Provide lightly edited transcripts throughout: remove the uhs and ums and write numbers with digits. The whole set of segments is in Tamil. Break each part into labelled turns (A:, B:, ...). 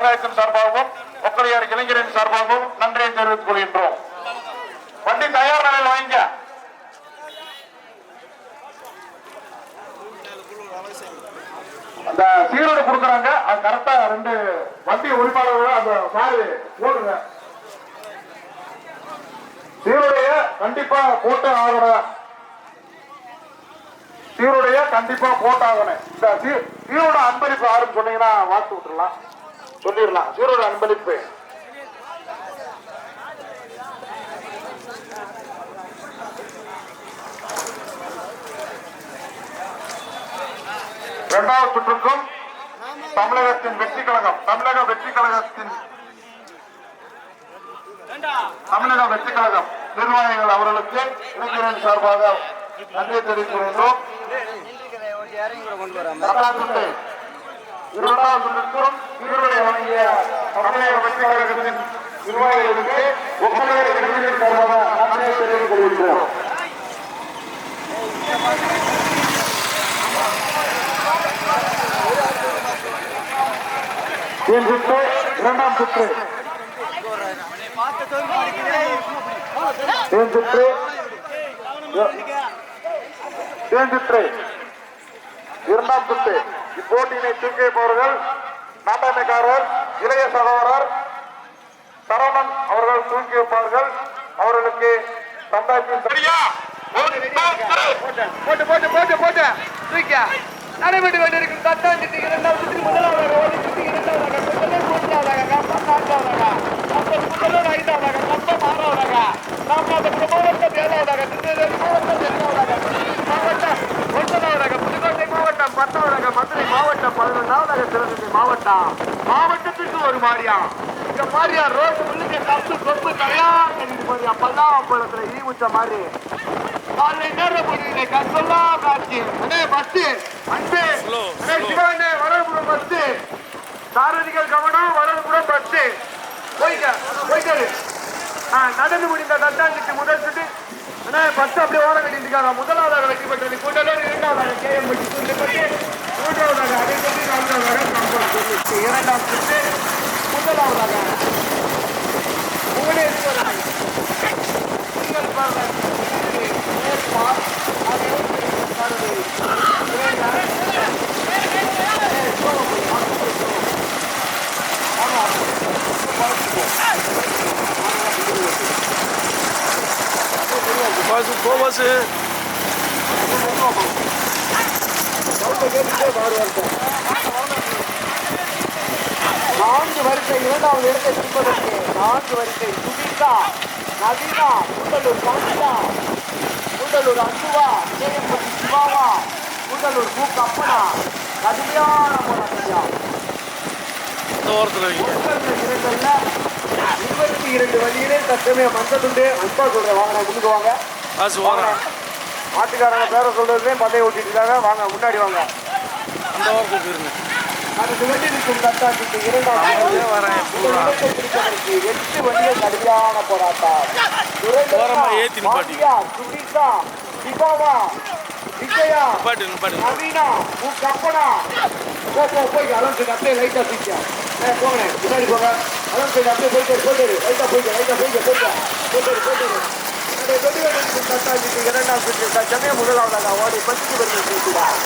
A: சார்பாகவும் ஒக்கலையார் இளைஞரின் சார்பாகவும் நன்றியை தெரிவித்துக் கொள்கின்றோம். வண்டி தயார் நிலையில் வாங்க. அந்த சீரோடு கொடுக்குறாங்க, அது கரெக்டா 2 வண்டி உரிமையாளர்கள் அந்த சாரி போடுங்க. சீருடைய கண்டிப்பா போட்டு ஆகணும். சீருடைய கண்டிப்பா போட்டாகணும். இந்த சீரோட அன்பளிப்பு யாருன்னு சொன்னீங்கன்னா வாழ்த்து விட்டுலாம் சொல்லிடலாம். சீரோட அன்பளிப்பு இரண்டாவது சுற்றுக்கும் தமிழக வெற்றி கழகம் நிர்வாகிகள் அவர்களுக்கு இளைஞரின் சார்பாக நன்றி தெரிவித்துள்ளோம். இரண்டாவது சுற்றுக்கும் இருவரை வழங்கிய தமிழக வெற்றி கழகத்தின் நிர்வாகிகளுக்கு ஒப்பந்தர் இளைஞரின் சார்பாக நன்றி தெரிவித்துக் கொள்கிறோம். இரண்டாம் சுற்று இரண்டாம் சுற்று இப்போட்டியினை தூக்கியப்பவர்கள் நாட்டாமைக்காரர் இளைய சகோதரர் சரவணன் அவர்கள் தூக்கி வைப்பார்கள். அவர்களுக்கு
B: நடைபெற்று கொண்டிருக்கும் தட்டாஞ்சிட்டு இரண்டாவது சுற்று முதலாவதாக ஒரு சுற்று இரண்டாவதாக மூன்றாவதாக கப்பம் நான்காவதாக கப்பல் முதலூர் ஐந்தாவதாக கப்பம் ஆறாவதாக ராமநாதபுரம் மாவட்டம் ஏழாவதாக திருநெல்வேலி மாவட்டம் எட்டாவதாக மாவட்டம் ஒன்பதாவதாக புதுக்கோட்டை மாவட்டம் 10ஆவதாக மதுரை மாவட்டம் 11ஆவதாக சிவகங்கை மாவட்டத்திற்கு ஒரு மாரியா. இந்த மாரியா ரோடு உள்ளிட்ட கப்பு கொப்பு தயார் மாரியா பல்லாப்பழத்துல ஈமுச்ச மாதிரி காலை நேரம் முடியல கண்கொள்ளா காட்சி. அண்ணே பஸ் அன்பே சிவனே வடபுறம் பஸ் சாரதிகள் கவனம் வடபுறம் பஸ் போய்க்காரு. நடந்து முடிந்த தட்டாஞ்சிட்டு முதல் சுட்டு அண்ணே பஸ் அப்படியே ஓரம் கட்டிருக்காங்க. முதலாவதாக வெற்றி பெற்றது கூட்டலூர், இரண்டாவதாக கேஎம்பட்டி துண்டுப்பட்டி, மூன்றாவதாக அடைப்பட்டி, நான்காவதாக கம்பம் தொண்ணூற்றி. இரண்டாம் சுட்டு முதலாவதாக புவனேஸ்வரன் நான்கு வரிசை இரண்டாவது இடத்தை பிடிப்பதற்கு 4 வரிசை சுதீஷா, நவீனா, கூட்டலூர் காந்தியா, கூட்டலூர் அன்புவா, கேஎம்பட்டி சிவாவா, கூட்டலூர் பூ கப்பனா கடுமையான போராட்டம். 22 வழியிலே தற்சமய மஞ்சத்துண்டு அன்பா சொல்றேன். வாங்க முன்னுக்கு வாங்க. மாட்டுக்காரங்க பேர சொல்றதுலே பதையை ஓட்டிட்டு இருக்காங்க. வாங்க முன்னாடி வாங்க. அதுக்கு வேண்டி நிற்கும் தட்டாஞ்சிட்டு இரண்டாம் 8 வண்டிகள் கடுமையான போராட்டம். சுனிதா, சிவாவா, விஜயா, நவீனா, கப்பனா போய் அலந்து அப்படியே லைட்டா தூக்கியா போங்க முன்னாடி போங்க. அலந்து அப்படியே போயிட்டு லைட்டா போயிட்டு தட்டாஞ்சிட்டு இரண்டாம் சுற்று தற்சமய முதலாவதாக ஓடி 10 வருடம் பேசுவார்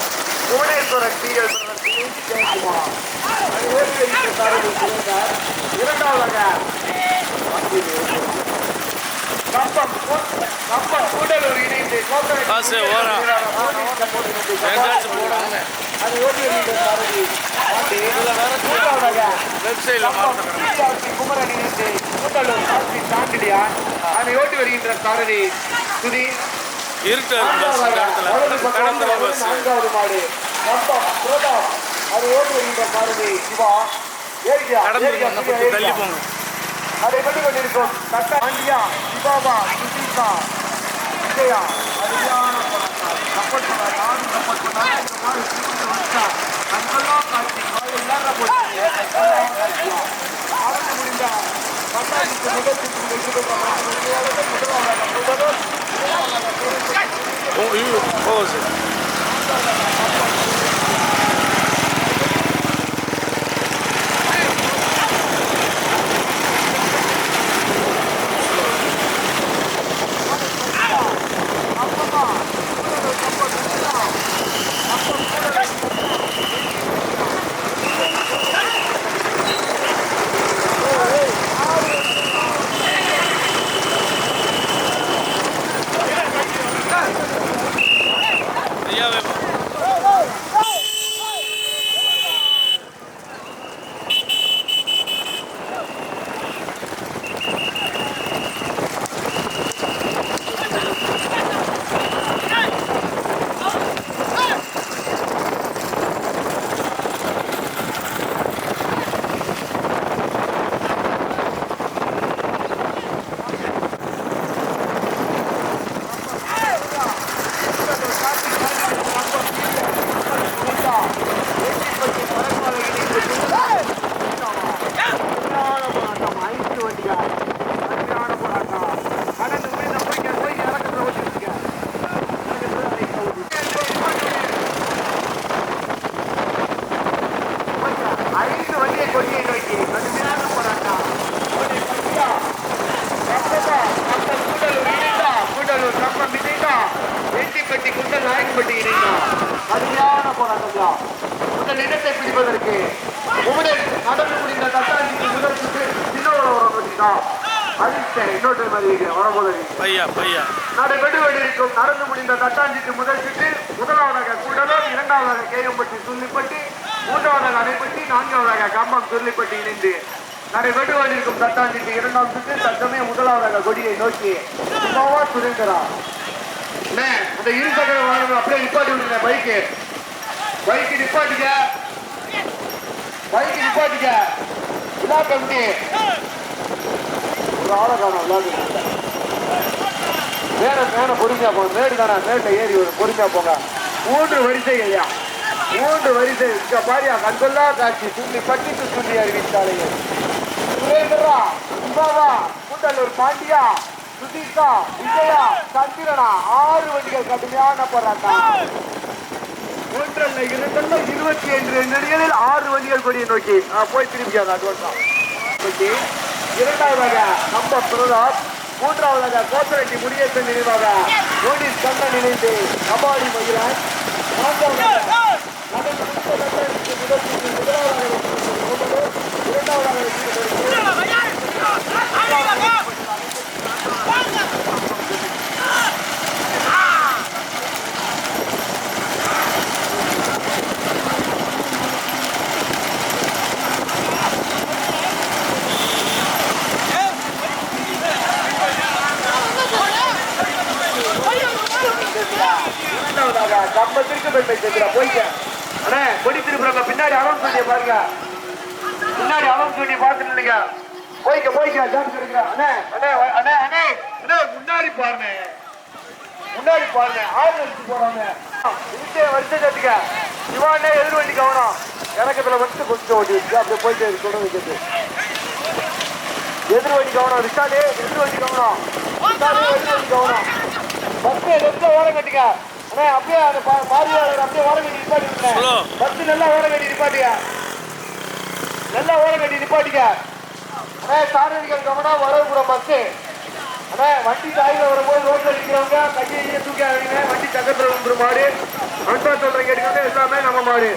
B: புவனேஸ்வரன் டிஎல் ஜெயக்குமார். இரண்டாவதாக கப்பம் கூடலூர் இணைந்து அது ஓட்டி குமரன் இணைந்து கூட்டலூர் சாண்டிலியான் அதை ஓட்டி வருகின்ற சாரதி சுதி. 4வது மாடு கப்பம் புரோதம் அதை ஓட்டி வருகின்ற சாரதி சிவா. அதை கொண்டு கொண்டிருக்கும் தட்ட பாண்டியா, சிவாபா, சுசீகா, விஜயா அருமையான கப்பல் சொன்னார். 4 கப்பல் சொன்னார். இந்த மாதிரி கண்கொள்ளா காட்சி எல்லாரும் போச்சு. ஆரம்பி முடிந்த பத்தாயிரத்து முதல்
A: அதிர்ஷ்டம் இன்னொரு மாதிரி வரபோது
C: பையா பையா
A: நடைபெற்று கொண்டிருக்கும் நடந்து முடிந்த தட்டாஞ்சிட்டு முதல் சுற்று முதலாவதாக கூடலூர், இரண்டாவதாக கேஎம்பட்டி சுள்ளிப்பட்டி, மூன்றாவதாக அணைப்பட்டி, நான்காவதாக கம்பம் சுள்ளிப்பட்டி இணைந்து நடைபெற்று கொண்டிருக்கும் தட்டாஞ்சிட்டு இரண்டாம் சுற்று தற்சமயம் முதலாவதாக கொடியை நோக்கி சுரேந்திரா அந்த இருசக்கர வாகனம் அப்படியே நிப்பாட்டி விடுங்க. பைக்கு நிப்பாட்டிக்க விழா கமிட்டி ஒரு ஆளை காணும் விளையாட்டு மேல பொறுமையா போங்க. மேடு தானே, மேட்ல ஏறி வரும், பொறுமையா போங்க. 3 வரிசை இல்லையா, 3 வரிசை பாரியா கண்கொள்ளா காட்சி சுள்ளி பட்டித்து சுள்ளி அறிவித்தாலையே சுரேந்திரா, சிவாவா, கூட்டலூர் பாண்டியா, சுதீஷா, விஜயா, சந்திரனா 6 வண்டிகள் கடுமையான போராட்டம். 1 அல்ல 2 அல்ல 22 நடிகளில் 6 வண்டிகள் கொடியை நோக்கி போய் திரும்பியாங்க. நோக்கி இரண்டாவதாக நம்ம பிரதாப், மூன்றாவதாக கோத்தரட்டி முனியப்பன் நினைவாக நோட்டீஸ் கண்ணன் இணைந்து கபாடி மகிழன், நான்காவதாக கம்பத்திற்கு பெருமை சேர்க்கிறா. போய்க்க அண்ணே, கொடி திருப்புறங்க பின்னாடி அனௌன்ஸ் பண்ணி பாருங்க, பின்னாடி அனௌன்ஸ் பண்ணி பார்த்துட்டு இல்லைங்க. போய்க்க ஜான்ஸ் இருக்கிறா. அண்ணே முன்னாடி பாருங்க 6 வச்சு போறாங்க. வருஷம் கட்டுக்க சிவானே எதிர் வண்டி கவனம் இறக்கத்துல வந்து கொஞ்சம் ஓட்டி வச்சு அப்படியே போயிட்டு சொல்ல வைக்கிறது. எதிர் வண்டி கவனம் ரிஷாலே, எதிர் வண்டி கவனம் பஸ் லெப்ட்ல ஓரம் கட்டுக்க. அண்ணே அப்படியே அந்த பார்வையாளர் அப்படியே ஓரம் கட்டி நிப்பாட்டி பஸ் நல்லா ஓரம் கட்டி நிப்பாட்டிக்க. அண்ணே சாரதிகள் கவனம் வரவுபுரம் பஸ். அண்ணே வண்டி தாயில வரும்போது ரோட்ல நிற்கிறவங்க கையை தூக்கி அடிங்க. வண்டி சக்கரத்துல மாடு அன்பா சொல்ற கேட்டுக்காங்க, எல்லாமே நம்ம மாடு.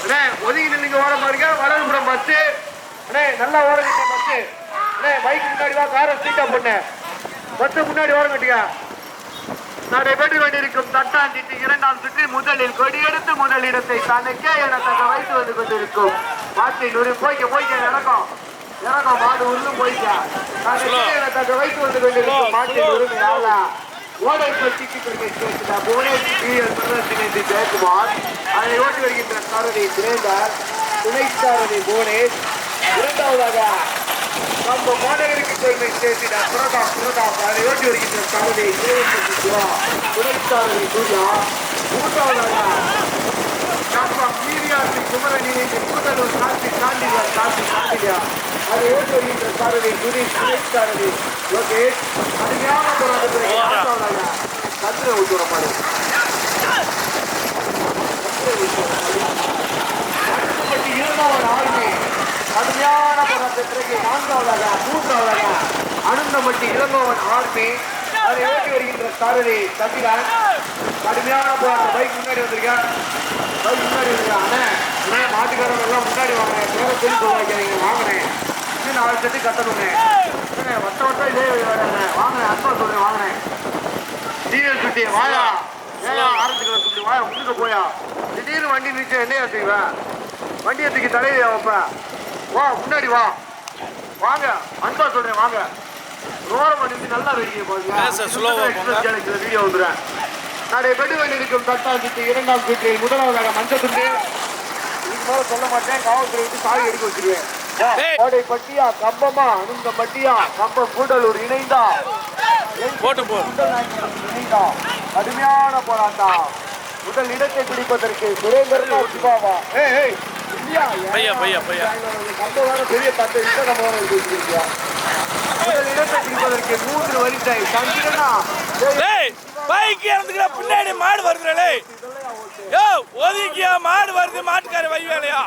A: அண்ணே ஒதுங்கி நின்று ஓரம் பாருங்க, வரவுபுரம் பஸ். அண்ணே நல்லா ஓரம் கட்டிய பஸ். அண்ணே பைக் முன்னாடி வா, காரை ஸ்ட்ரீட்டா பண்ண பஸ் முன்னாடி ஓரம் கட்டிக்க. நடைபெற்று கொண்டிருக்கும் தட்டாஞ்சிட்டு இரண்டாம் சுற்றி முதலில் கொடியெடுத்து முதலிடத்தை தனக்கே என தக்க வைத்து வந்து கொண்டிருக்கும் மாட்டின் ஒரு போய்க்க இறக்கம் மாடு உள்ளும் போய்க்க தக்க வைத்து வந்து கொண்டிருக்கும் மாட்டின் உரிமையாள ஓடை பற்றிக்கு புவனேஸ்வரி ஜெயக்குமார், அதை ஓட்டி வருகின்ற சாரதி சுரேந்தர், துணை சாரதி புவனேஷ், இரண்டாவதாக நம்ம மாநகருக்கு பெருமை சேர்த்திட பிரதாப் அதை ஓட்டி வருகின்ற சாரதி சிவா, துணை சாரதி சூர்யா, மூன்றாவதாக நம்ம மீரியாசி குமரன் இணைந்து கூட்டலூர் காந்தியா அதை ஓட்டி வருகின்ற சாரதி சுரேஷ், துணை சாரதி லோகேஷ், அருமையான போராட்டத்திற்கு மூன்றாவதாக சந்திர உத்தரமாடு இரண்டாவது ஆளுமை கடுமையான போராட்டத்திற்கு மூன்றாவதாக அனந்தமட்டி இளங்கோவன் ஆர்மி அதை ஓட்டி வருகின்ற சாரதி சந்திரன். கடுமையான போராட்டம். பைக் முன்னாடி வந்திருக்கேன். அண்ணே மாட்டுக்காரங்க எல்லாம் முன்னாடி வாங்கினேன், பேர சொல்லி சொல்லுவாங்க வாங்கினேன். இன்னும் 4 செட்டு கட்டணுங்க. வட்டம் இதே வாங்கினேன், அன்பா சொல்றேன் வாங்கினேன். டீசல் சுட்டி வாயா ஆரம்பிச்சுக்கிற சுட்டி வாயா முன்னுக்கு போயா. திடீர்னு வண்டி நிற்க என்னையா செய்வேன், வண்டியை தூக்கி தலையில வைப்பேன். வா முன்னாடி வாங்க அன்பா சொல்றேன் வாங்க. ரோரம் பண்ணி நல்லா வெடிக்க பாருங்க. வீடியோ வந்துடுறேன். நடைபெற்று கொண்டிருக்கும் தட்டாஞ்சிட்டு இரண்டாம் சுற்றில் முதலாவதாக மஞ்சள் துண்டு. இதுக்கு மேல சொல்ல மாட்டேன், காவல்துறை விட்டு சாவி எடுக்க வச்சிருவேன். கோடை பட்டியா கம்பமா அனுந்த பட்டியா கம்பம் கூடலூர் இணைந்தா கடுமையான போராட்டம். முதல் இடத்தை பிடிப்பதற்கு சுரேந்தர் சிவாவா பெரிய 10 முதல் இடத்தை பிடிப்பதற்கு 3 வரிசை சந்திரனா
C: பைக் இறந்துக்கிற பின்னாடி மாடு வருதுலே. ஒதுக்கியா மாடு வருது, மாட்டுக்கார வை வேலையா.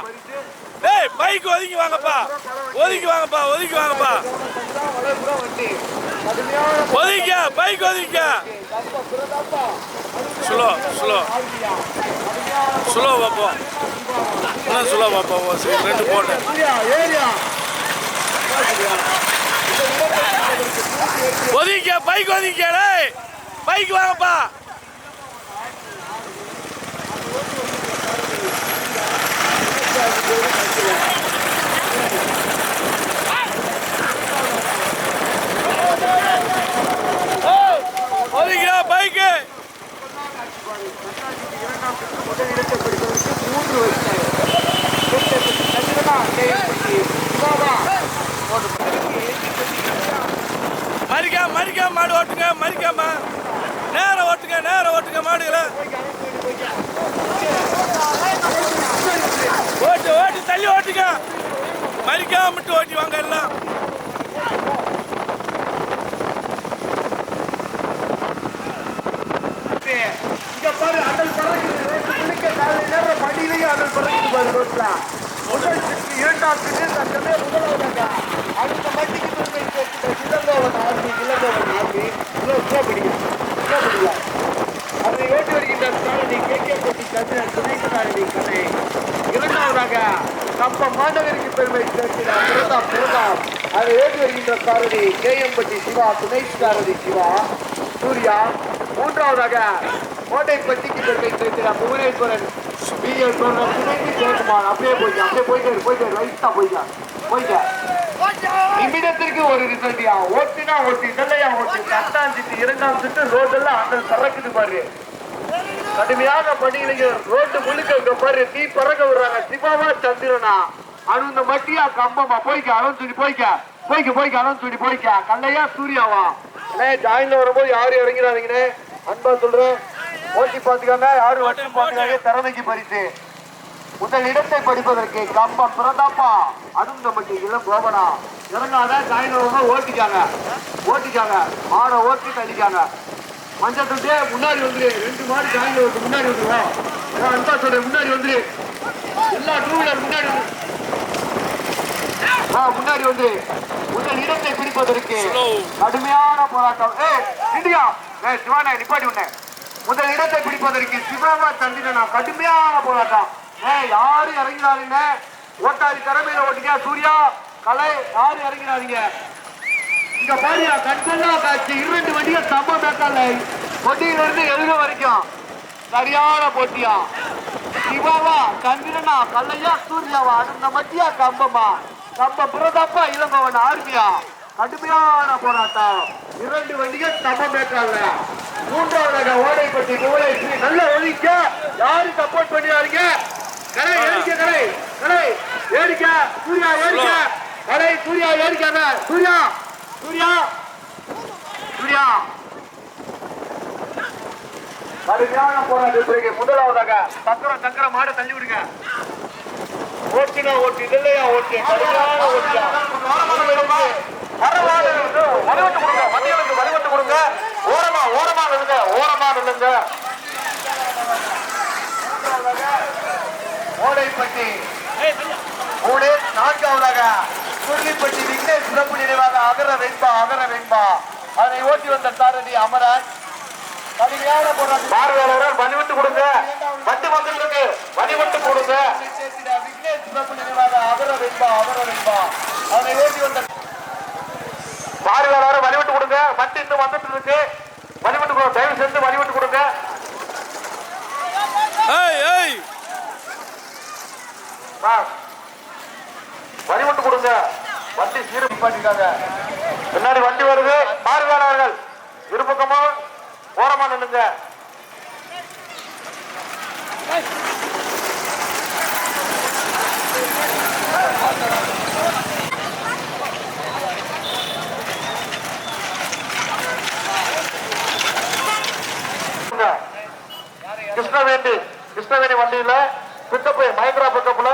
C: டேய் பைக் ஒதுக்கி வாங்கப்பா. ஒதுக்கியா பைக் ஒதுக்கியா. ஸ்லோ பார்ப்போம், இன்னும் ஸ்லோ பார்ப்போம். 2 போட்டேன். பைக் ஒதுக்கிக்கே பைக் வாங்கப்பா. ஒதுக்கியா பைக்கு.
A: முதலிடத்தை பிடிப்பதற்கு 3
C: மறிக்காம மாடு ஓட்டுங்க. மறிக்காம நேரம் ஓட்டுங்க மாடுகளை. ஓட்டு தள்ளி ஓட்டுங்க. மறிக்காம மட்டும் ஓட்டி வாங்க எல்லாம்.
A: இங்க பாரு அடல் பறக்குது. பண்டிகையும் அடல் பறக்குது பாரு ரோட்ல. முதல் சுற்று 2ஆம் சுற்று தற்சமே முதலாவதாக அடுத்த மட்டிக்கு பெருமை சேர்க்கிற இளங்கோவன் ஆர்மி பிடிக்கும். அதனை ஓட்டி வருகின்ற சாரணி கேகேபட்டி சந்திரன் துணைசாரணி கதை. 2ஆவதாக கம்பம் மாநகருக்கு பெருமை சேர்க்கிறார் பிரதாப். அதை ஓட்டி வருகின்ற சாரணி கேஎம்பட்டி சிவா துணைசாரணி சிவா சூர்யா. 3ஆவதாக கோட்டைப்பட்டிக்கு பெருமை சேர்க்கிறார் புவனேஸ்வரன் பிஎல் துணைக்கு ஜெயக்குமார். அப்படியே போயிட்டு லைட்டா போயிட்ட நிமிடத்திற்கு ஒரு ரிசல்ட்டியா. ஓட்டினா ஓட்டி இல்லையா ஓட்டி. 10ஆம் சுற்று 2ஆம் சுற்று ரோடெல்லாம் அந்த பறக்குது பாரு. கடுமையாக பணியிலைங்க ரோட்டு முழுக்க இங்க பாரு தீ பறக்க விடுறாங்க. சிவாவா சந்திரனா அணுந்த மட்டியா கம்பமா போய்க்க அணம் சொல்லி போய்க்க அணம் சொல்லி போய்க்க. கல்லையா சூர்யாவா ஜாயின்ல வரும்போது யாரும் இறங்கிறாதீங்கன்னு அன்பா சொல்றேன். ஓட்டி பாத்துக்காங்க யாரும் வச்சு பாத்துக்காங்க. திறமைக்கு பரிசு. முதல் இடத்தை படிப்பதற்கு கம்பம் பிரதாப்பா அருந்தமட்டி இளம் கோபனா. இறங்காத ஜாயின் வரும்போது ஓட்டிக்காங்க மாடை ஓட்டி தள்ளிக்காங்க. மஞ்சள் துண்டே முன்னாடி வந்துரு. 2 மாடு ஜாயின் வருது. முன்னாடி வந்துருவோம். அன்பா சொல்றேன் முன்னாடி வந்துரு. எல்லா 2 வீலர் முன்னாடி வந்து முதல் இடத்தை பிடிப்பதற்கு கடுமையான போராட்டம். இந்தியா சிவானா நிப்பாட்டி உன்ன. முதல் இடத்தை பிடிப்பதற்கு சிவாவா சந்திரனா கடுமையான போராட்டம். யாரும் இறங்கினாருங்க. ஓட்டாதி திறமையில ஓட்டிக்க சூர்யா கலை. யாரும் இறங்கினாதீங்க. இங்க பாரியா கண்கொள்ளா காட்சி. 2 வண்டிகள் சம்பவம் மேற்கல்ல கொட்டியில இருந்து எழுத வரைக்கும் சரியான போட்டியா. சிவாவா சந்திரனா கல்லையா சூர்யாவா அந்த மத்தியா கம்பமா கம்ப பிரதாப்பா இளங்கோவன் ஆர்மியா. கடுமையான போராட்டம். 2 வண்டிகள் சம்பவம் மேற்கல்ல. 3ஆவதாக ஓடைப்பட்டி புவனேஸ்வரி. நல்ல ஒழிக்க யாரு சப்போர்ட் பண்ணியாருங்க. கலை ஏடிக்க சூர்யா ஏடிக்க கலை சூர்யா ஏடிக்காங்க. சூர்யா கடுமையான போராட்டத்திற்கு முதலாவதாக சக்கர மாட தள்ளி விடுங்க. ஓட்டினா ஓட்டி இல்லையா ஓட்டி கடுமையான ஓட்டியா. வழிவிட்டு கொடுங்க. மத்தியலுக்கு வழிவிட்டு கொடுங்க. ஓரமா நில்லுங்க. ஓடைப்பட்டி 4ஆவதாக சுருளிப்பட்டி விக்னேஷ் சிறப்பு நினைவாக அகர வெண்பா. அதனை ஓட்டி வந்த சாரதி அமரன். கடுமையான போராட்டம். பார்வையாளர்கள் வழிவிட்டு கொடுங்க. வண்டி வந்துருக்கு வழிவிட்டு கொடுங்க. விக்னேஷ் சிறப்பு நினைவாக அகர வெண்பா. அதனை ஓட்டி வந்த பார்வையாளர்கள் வழிவிட்டு கொடுங்க. வண்டி இன்னும் வந்துட்டு இருக்கு. வழிவிட்டு கொடுங்க. தயவு செஞ்சு வழிவிட்டு கொடுங்க. வழிவிட்டு கொடுங்க. வண்டி சீரமைப்பு பண்ணிருக்காங்க. பின்னாடி வண்டி வருது. பார்வையாளர்கள் இருபக்கமா ஓரமா நின்னுங்க. கிருஷ்ணவேணி வண்டியில பிக்கப் மஹிந்திரா பிக்கப்ல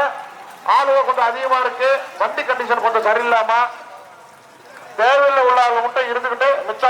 A: ஆளுக கொஞ்சம் அதிகமா இருக்கு. வண்டி கண்டிஷன் கொஞ்சம் சரியில்லாம தேவையில்லை உள்ள மட்டும் இருந்துகிட்டு மிச்சம்